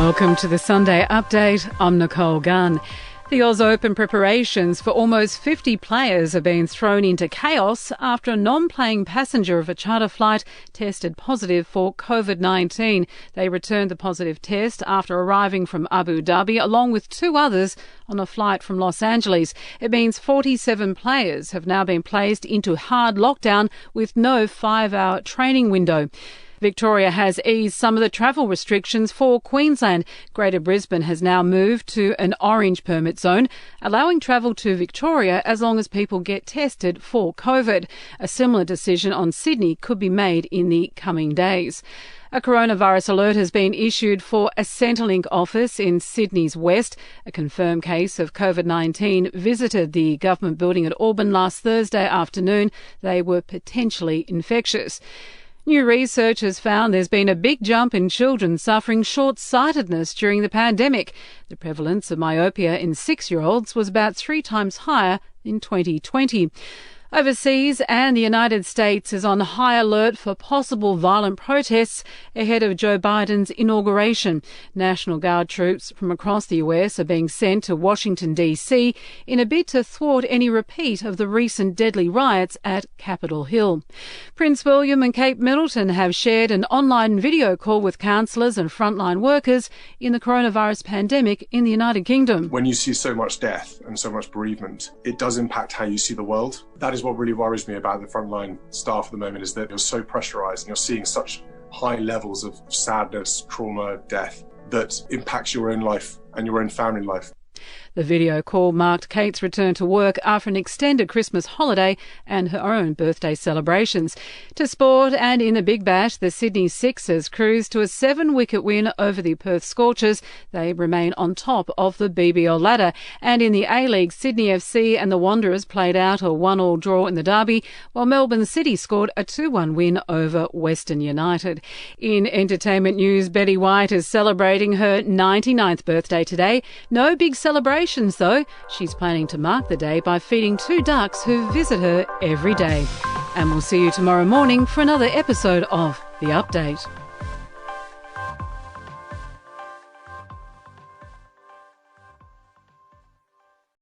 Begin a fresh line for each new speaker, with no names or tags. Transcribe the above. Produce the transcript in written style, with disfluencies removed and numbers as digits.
Welcome to the Sunday Update. I'm Nicole Gunn. The Oz Open preparations for almost 50 players have been thrown into chaos after a non-playing passenger of a charter flight tested positive for COVID-19. They returned the positive test after arriving from Abu Dhabi along with two others on a flight from Los Angeles. It means 47 players have now been placed into hard lockdown with no 5-hour training window. Victoria has eased some of the travel restrictions for Queensland. Greater Brisbane has now moved to an orange permit zone, allowing travel to Victoria as long as people get tested for COVID. A similar decision on Sydney could be made in the coming days. A coronavirus alert has been issued for a Centrelink office in Sydney's west. A confirmed case of COVID-19 visited the government building at Auburn last Thursday afternoon. They were potentially infectious. New research has found there's been a big jump in children suffering short-sightedness during the pandemic. The prevalence of myopia in 6-year-olds was about 3 times higher in 2020. Overseas, and the United States is on high alert for possible violent protests ahead of Joe Biden's inauguration. National Guard troops from across the US are being sent to Washington, D.C. in a bid to thwart any repeat of the recent deadly riots at Capitol Hill. Prince William and Kate Middleton have shared an online video call with counsellors and frontline workers in the coronavirus pandemic in the United Kingdom.
When you see so much death and so much bereavement, it does impact how you see the world. That is what really worries me about the frontline staff at the moment, is that you're so pressurised and you're seeing such high levels of sadness, trauma, death that impacts your own life and your own family life.
The video call marked Kate's return to work after an extended Christmas holiday and her own birthday celebrations. To sport, and in the Big Bash, the Sydney Sixers cruised to a 7-wicket win over the Perth Scorchers. They remain on top of the BBL ladder. And in the A-League, Sydney FC and the Wanderers played out a 1-1 draw in the derby, while Melbourne City scored a 2-1 win over Western United. In entertainment news, Betty White is celebrating her 99th birthday today. No big celebrations though. She's planning to mark the day by feeding 2 ducks who visit her every day. And we'll see you tomorrow morning for another episode of The Update.